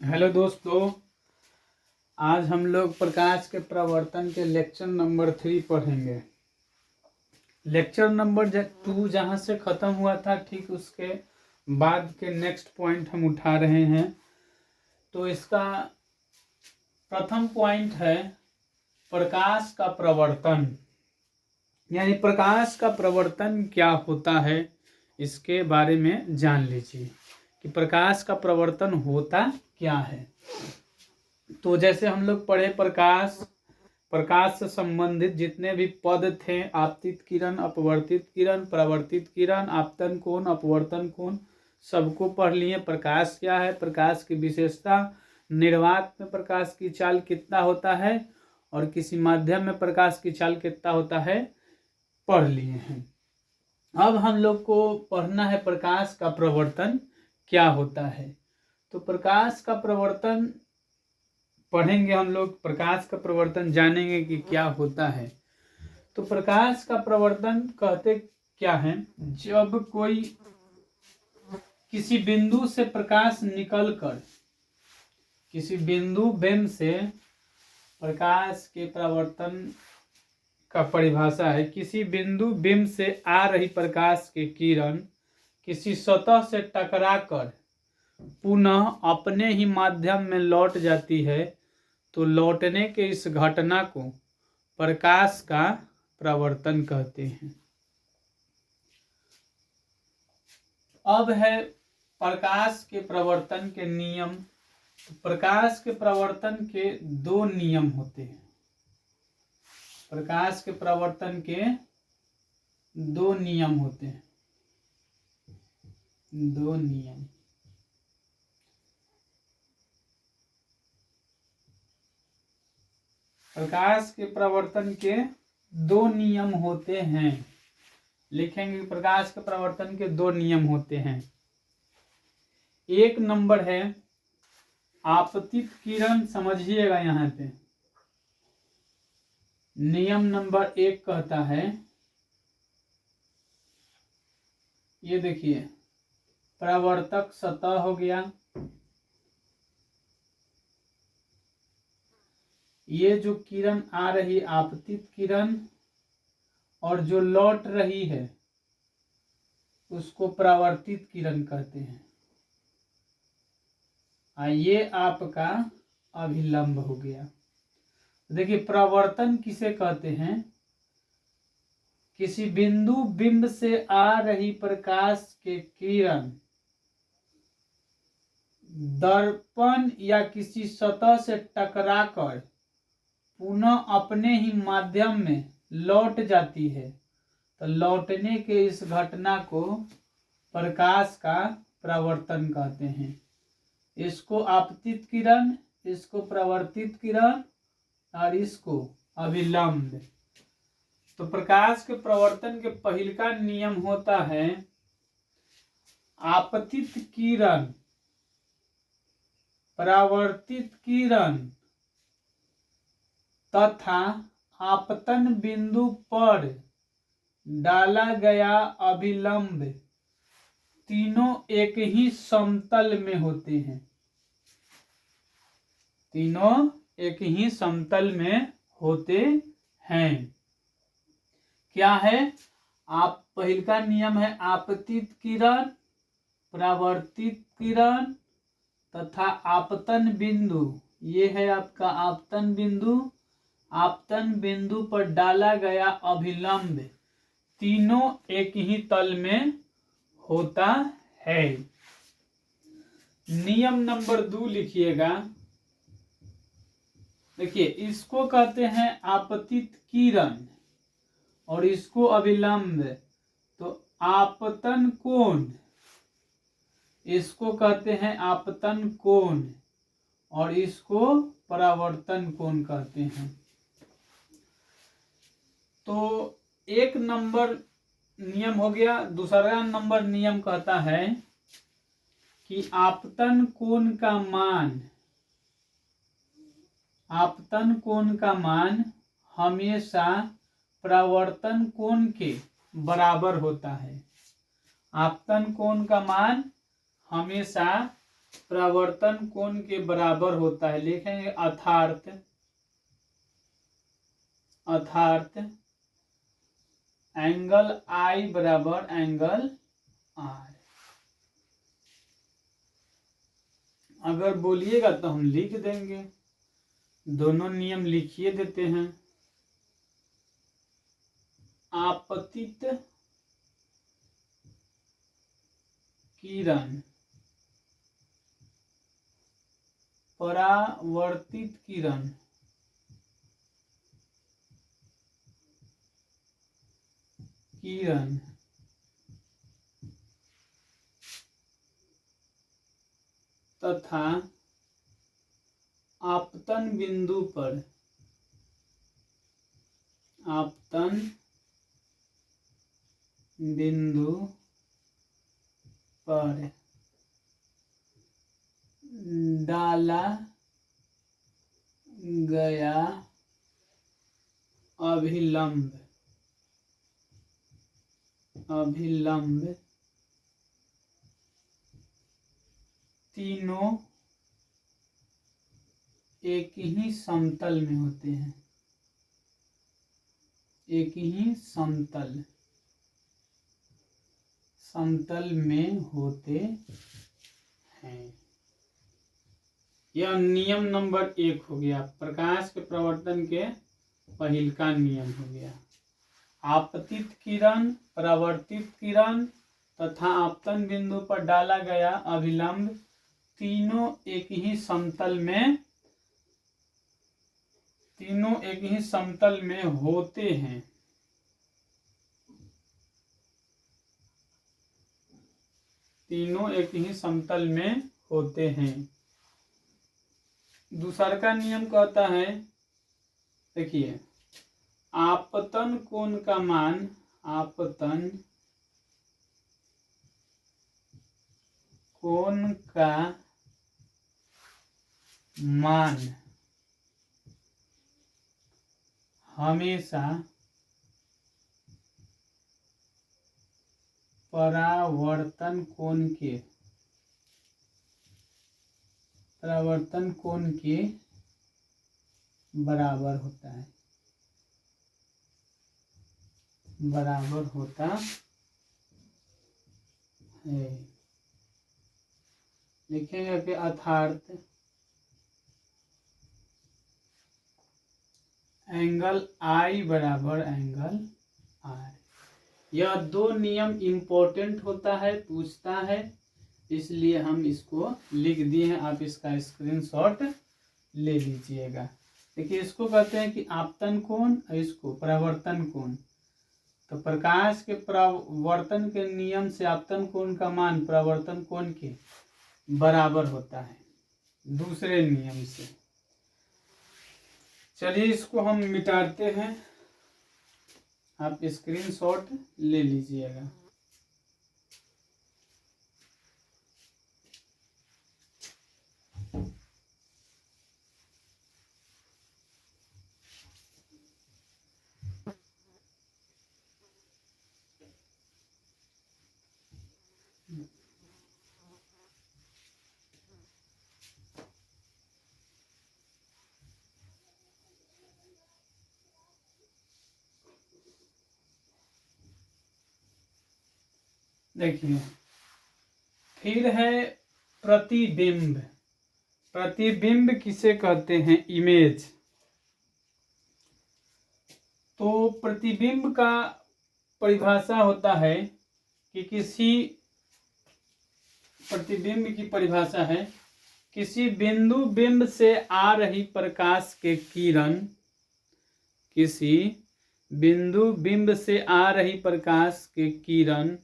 Hello दोस्तों, आज हम लोग प्रकाश के प्रवर्तन के लेक्चर नंबर 3 पढ़ेंगे। लेक्चर नंबर 2 जहाँ से ख़त्म हुआ था, ठीक उसके बाद के नेक्स्ट पॉइंट हम उठा रहे हैं। तो इसका प्रथम पॉइंट है प्रकाश का प्रवर्तन, यानी प्रकाश का प्रवर्तन क्या होता है, इसके बारे में जान लीजिए कि प्रकाश का प्रवर्तन होता क्या है। तो जैसे हम लोग पढ़े, प्रकाश से संबंधित जितने भी पद थे, आपतित किरण, अपवर्तित किरण, परावर्तित किरण, आपतन कोण, अपवर्तन कोण, सबको पढ़ लिए। प्रकाश क्या है, प्रकाश की विशेषता, निर्वात में प्रकाश की चाल कितना होता है और किसी माध्यम में प्रकाश की चाल कितना होता है, पढ़ लिए हैं। अब हम लोग को पढ़ना है प्रकाश का प्रवर्तन क्या होता है। तो प्रकाश का प्रवर्तन पढ़ेंगे हम लोग, प्रकाश का प्रवर्तन जानेंगे कि क्या होता है। तो प्रकाश का प्रवर्तन कहते क्या है, जब कोई किसी बिंदु से प्रकाश निकलकर, किसी बिंदु बिंब से प्रकाश के प्रवर्तन का परिभाषा है, किसी बिंदु बिंब से आ रही प्रकाश की किरण किसी सतह से टकराकर पुनः अपने ही माध्यम में लौट जाती है, तो लौटने के इस घटना को प्रकाश का प्रवर्तन कहते हैं। अब है प्रकाश के प्रवर्तन के नियम। प्रकाश के प्रवर्तन के दो नियम होते हैं। प्रकाश के प्रवर्तन के दो नियम होते हैं। दो नियम। प्रकाश के प्रवर्तन के दो नियम होते हैं। लिखेंगे प्रकाश के प्रवर्तन के दो नियम होते हैं। एक नंबर है आपतित किरण, समझिएगा यहाँ पे। नियम नंबर 1 कहता है, ये देखिए, परावर्तक सतह हो गया, ये जो किरण आ रही आपतित किरण और जो लौट रही है उसको परावर्तित किरण कहते हैं। ये आपका अभिलंब हो गया। देखिए, परावर्तन किसे कहते हैं, किसी बिंदु बिंब से आ रही प्रकाश के किरण दर्पण या किसी सतह से टकराकर पुनः अपने ही माध्यम में लौट जाती है, तो लौटने के इस घटना को प्रकाश का प्रवर्तन कहते हैं। इसको आपतित किरण, इसको परावर्तित किरण और इसको अभिलंब। तो प्रकाश के प्रवर्तन के पहल का नियम होता है, आपतित किरण, परावर्तित किरण तथा आपतन बिंदु पर डाला गया अभिलंब तीनों एक ही समतल में होते हैं। तीनों एक ही समतल में होते हैं। क्या है, आप पहल का नियम है आपतित किरण, परावर्तित किरण तथा आपतन बिंदु। ये है आपका आपतन बिंदु। आपतन बिंदु पर डाला गया अभिलंब तीनों एक ही तल में होता है। नियम नंबर 2 लिखिएगा। देखिए, इसको कहते हैं आपतित किरण और इसको अभिलंब। तो आपतन कोण, इसको कहते हैं आपतन कोण और इसको परावर्तन कोण कहते हैं। तो एक नंबर नियम हो गया। दूसरा नंबर नियम कहता है कि आपतन कोण का मान, आपतन कोण का मान हमेशा परावर्तन कोण के बराबर होता है। आपतन कोण का मान हमेशा परावर्तन कोण के बराबर होता है, लिखेंगे अर्थात एंगल आई बराबर एंगल आर। अगर बोलिएगा तो हम लिख देंगे, दोनों नियम लिखिए देते हैं। आपतित किरण परावर्तित किरण तथा आपतन बिंदु पर डाला गया अभिलंब तीनों एक ही समतल में होते हैं, समतल में होते हैं। यह नियम नंबर 1 हो गया, प्रकाश के प्रवर्तन के पहिल का नियम हो गया। आपतित किरण, परावर्तित किरण तथा आपतन बिंदु पर डाला गया अभिलंब तीनों एक ही समतल में होते हैं। तीनों एक ही समतल में होते हैं। दूसरा का नियम कहता है, देखिए, आपतन कोण का मान हमेशा परावर्तन कोण के बराबर होता है, लिखेंगे कि अर्थात एंगल आई बराबर एंगल आर। यह दो नियम इम्पोर्टेंट होता है, पूछता है, इसलिए हम इसको लिख दिए हैं। आप इसका स्क्रीनशॉट ले लीजिएगा। देखिए, इसको कहते हैं कि आपतन कोण, इसको परावर्तन कोण। तो प्रकाश के परावर्तन के नियम से आपतन कोण का मान परावर्तन कोण के बराबर होता है, दूसरे नियम से। चलिए इसको हम मिटाते हैं, आप स्क्रीनशॉट ले लीजिएगा। देखिए, फिर है प्रतिबिंब। प्रतिबिंब किसे कहते हैं? इमेज। तो प्रतिबिंब का परिभाषा होता है कि प्रतिबिंब की परिभाषा है, किसी बिंदु बिंब से आ रही प्रकाश के किरण, किसी बिंदु बिंब से आ रही प्रकाश के किरण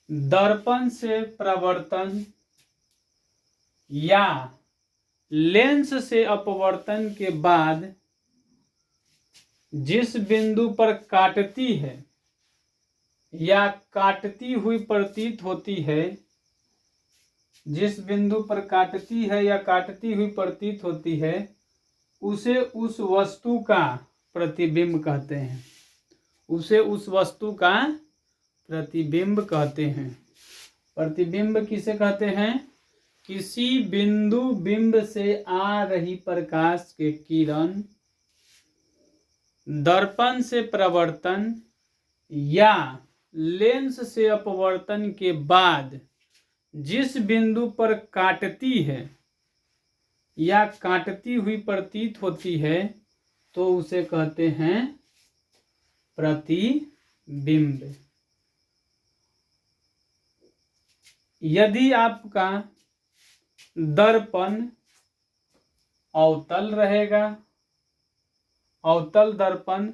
दर्पण से प्रवर्तन या लेंस से अपवर्तन के बाद जिस बिंदु पर काटती है या काटती हुई प्रतीत होती है, जिस बिंदु पर काटती है या काटती हुई प्रतीत होती है, उसे उस वस्तु का प्रतिबिंब कहते हैं। उसे उस वस्तु का प्रतिबिंब कहते हैं। प्रतिबिंब किसे कहते हैं? किसी बिंदु बिंब से आ रही प्रकाश के किरण दर्पण से प्रवर्तन या लेंस से अपवर्तन के बाद जिस बिंदु पर काटती है या काटती हुई प्रतीत होती है तो उसे कहते हैं प्रतिबिंब। यदि आपका दर्पण अवतल रहेगा, अवतल दर्पण,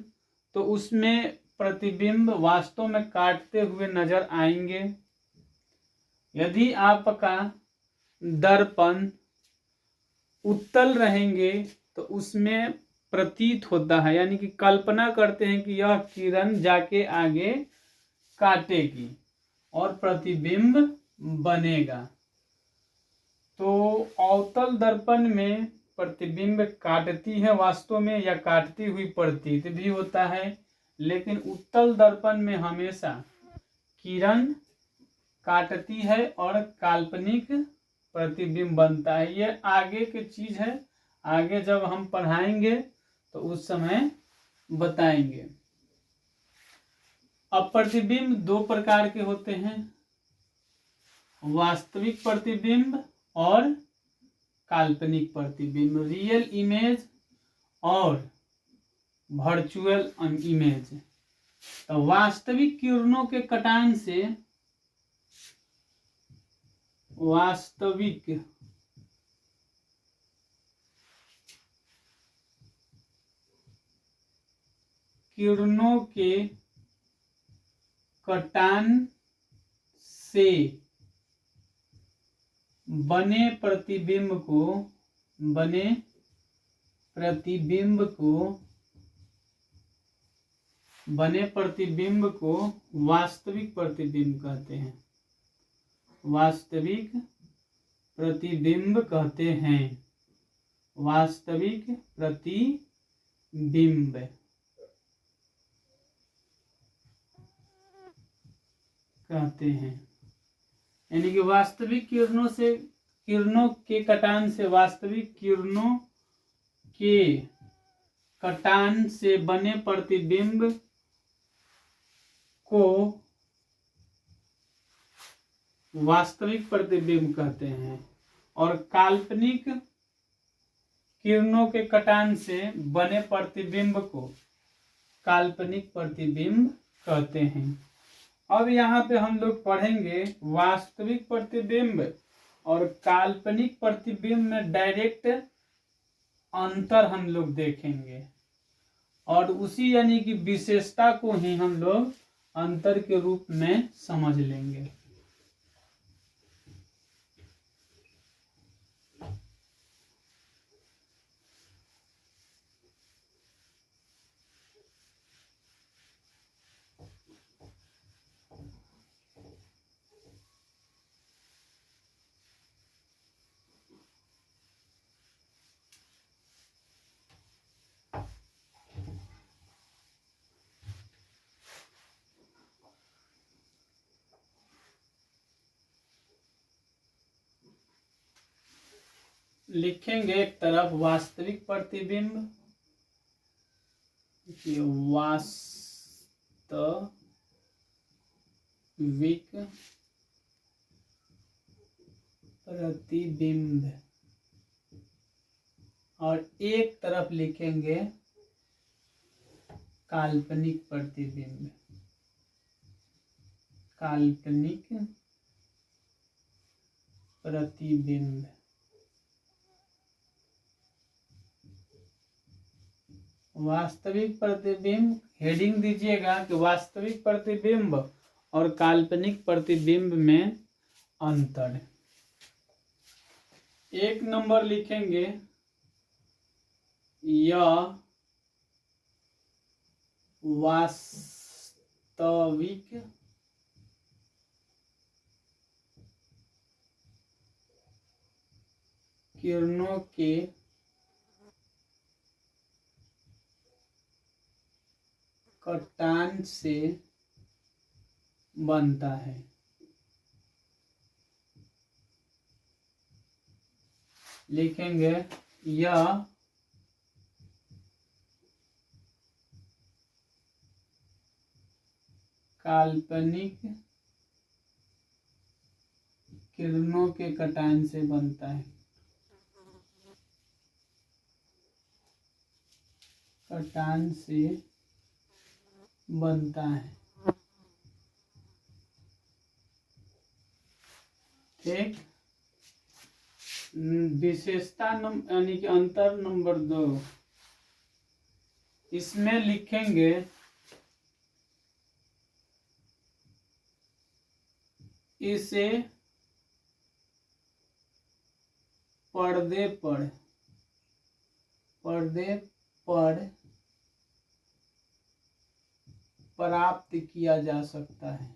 तो उसमें प्रतिबिंब वास्तव में काटते हुए नजर आएंगे। यदि आपका दर्पण उत्तल रहेंगे तो उसमें प्रतीत होता है, यानी कि कल्पना करते हैं कि यह किरण जाके आगे काटेगी और प्रतिबिंब बनेगा। तो अवतल दर्पण में प्रतिबिंब काटती है वास्तव में या काटती हुई प्रतीत भी होता है, लेकिन उत्तल दर्पण में हमेशा किरण काटती है और काल्पनिक प्रतिबिंब बनता है। ये आगे की चीज है, आगे जब हम पढ़ाएंगे तो उस समय बताएंगे। अब प्रतिबिंब दो प्रकार के होते हैं, वास्तविक प्रतिबिंब और काल्पनिक प्रतिबिंब, रियल इमेज और वर्चुअल इमेज। तो वास्तविक किरणों के कटान से वास्तविक किरणों के कटान से बने प्रतिबिंब को वास्तविक प्रतिबिंब कहते हैं। वास्तविक प्रतिबिंब कहते हैं, वास्तविक प्रतिबिंब कहते हैं। यानी कि वास्तविक किरणों के कटान से, वास्तविक किरणों के कटान से बने प्रतिबिंब को वास्तविक प्रतिबिंब कहते हैं और काल्पनिक किरणों के कटान से बने प्रतिबिंब को काल्पनिक प्रतिबिंब कहते हैं। अब यहाँ पे हम लोग पढ़ेंगे वास्तविक प्रतिबिंब और काल्पनिक प्रतिबिंब में डायरेक्ट अंतर हम लोग देखेंगे और उसी यानी कि विशेषता को ही हम लोग अंतर के रूप में समझ लेंगे। लिखेंगे एक तरफ वास्तविक प्रतिबिंब, वास्तविक प्रतिबिंब, और एक तरफ लिखेंगे काल्पनिक प्रतिबिंब, काल्पनिक प्रतिबिंब। वास्तविक प्रतिबिंब हेडिंग दीजिएगा कि वास्तविक प्रतिबिंब और काल्पनिक प्रतिबिंब में अंतर। एक नंबर लिखेंगे यह वास्तविक किरणों के कटान से बनता है। लिखेंगे यह काल्पनिक किरणों के कटान से बनता है। कटान से बनता है। ठीक। विशेषता नंबर यानी कि अंतर नंबर 2, इसमें लिखेंगे इसे पर्दे पर प्राप्त किया जा सकता है।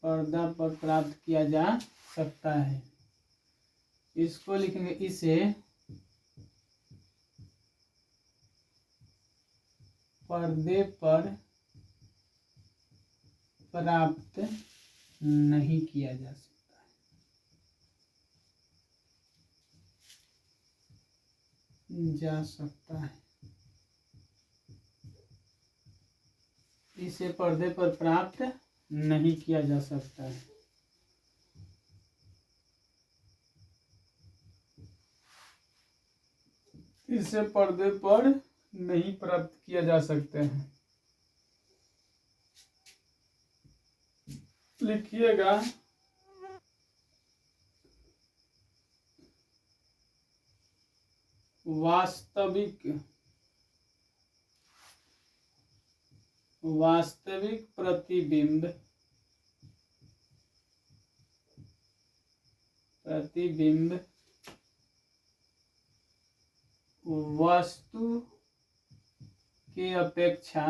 पर्दा पर प्राप्त किया जा सकता है। इसको लिखेंगे इसे पर्दे पर प्राप्त नहीं किया जा सकता है। इसे पर्दे पर प्राप्त नहीं किया जा सकता है। इसे पर्दे पर नहीं प्राप्त किया जा सकते हैं। लिखिएगा वास्तविक प्रतिबिंब वस्तु के अपेक्षा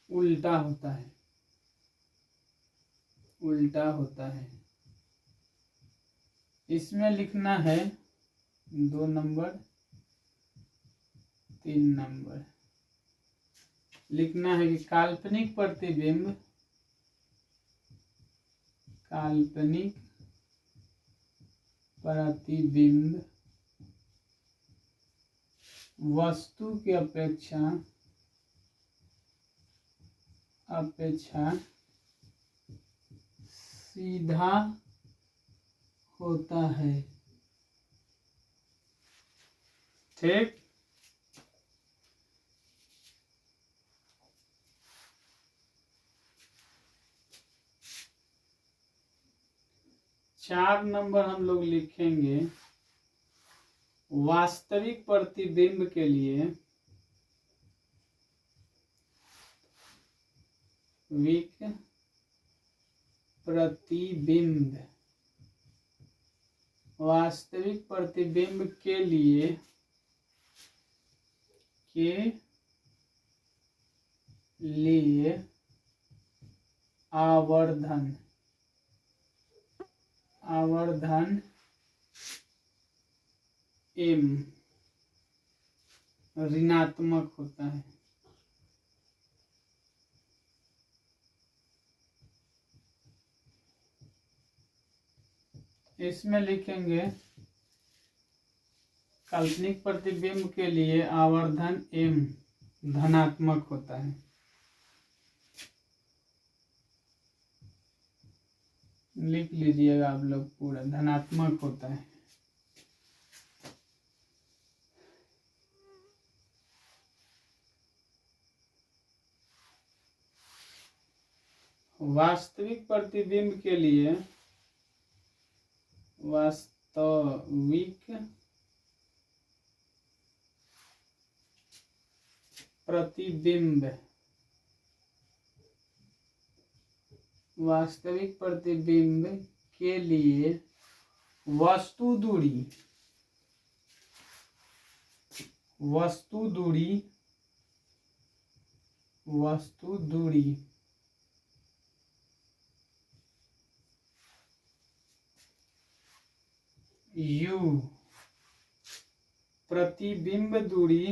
उल्टा होता है। इसमें लिखना है 2 नंबर 3 नंबर। लिखना है कि काल्पनिक प्रतिबिंब वस्तु के अपेक्षा सीधा होता है। ठीक। चार नंबर हम लोग लिखेंगे वास्तविक प्रतिबिंब के लिए वास्तविक प्रतिबिंब के लिए आवर्धन m ऋणात्मक होता है। इसमें लिखेंगे काल्पनिक प्रतिबिंब के लिए आवर्धन m धनात्मक होता है। लिख लीजिएगा आप लोग पूरा, धनात्मक होता है। वास्तविक प्रतिबिंब के लिए वास्तविक प्रतिबिंब के लिए वस्तु दूरी u प्रतिबिंब दूरी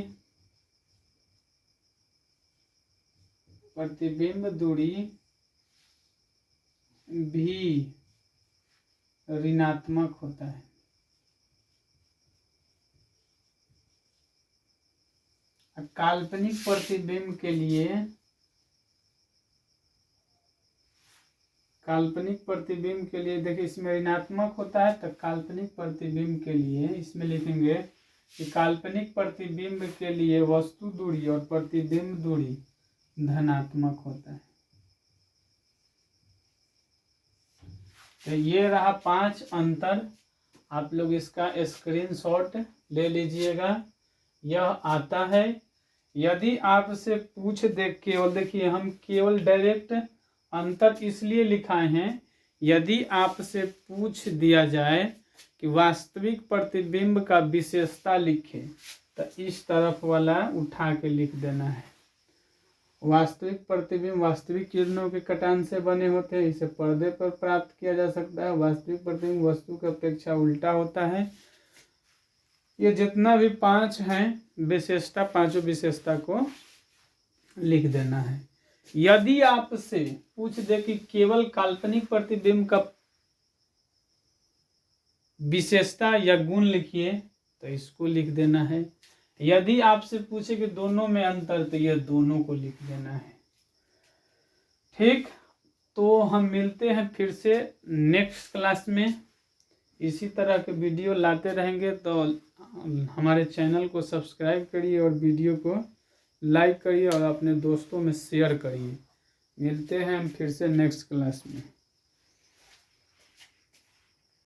प्रतिबिंब दूरी भी ऋणात्मक होता है। काल्पनिक प्रतिबिंब के लिए देखिए इसमें ऋणात्मक होता है, तो काल्पनिक प्रतिबिंब के लिए इसमें लिखेंगे कि काल्पनिक प्रतिबिंब के लिए वस्तु दूरी और प्रतिबिंब दूरी धनात्मक होता है। तो ये रहा 5 अंतर, आप लोग इसका स्क्रीनशॉट ले लीजिएगा। यह आता है यदि आपसे पूछ दे, केवल देखिए हम केवल डायरेक्ट अंतर इसलिए लिखाए हैं, यदि आपसे पूछ दिया जाए कि वास्तविक प्रतिबिंब का विशेषता लिखे, तो इस तरफ वाला उठा के लिख देना है। वास्तविक प्रतिबिंब वास्तविक किरणों के कटान से बने होते हैं, इसे पर्दे पर प्राप्त किया जा सकता है। वास्तविक प्रतिबिंब वस्तु की अपेक्षा उल्टा होता है। ये जितना भी 5 हैं विशेषता, 5 विशेषता को लिख देना है। यदि आपसे पूछ दे कि केवल काल्पनिक प्रतिबिंब का विशेषता या गुण लिखिए, तो इसको लिख देना है। यदि आपसे पूछे कि दोनों में अंतर, तो ये दोनों को लिख देना है। ठीक, तो हम मिलते हैं फिर से नेक्स्ट क्लास में। इसी तरह के वीडियो लाते रहेंगे, तो हमारे चैनल को सब्सक्राइब करिए और वीडियो को लाइक करिए और अपने दोस्तों में शेयर करिए। मिलते हैं हम फिर से नेक्स्ट क्लास में।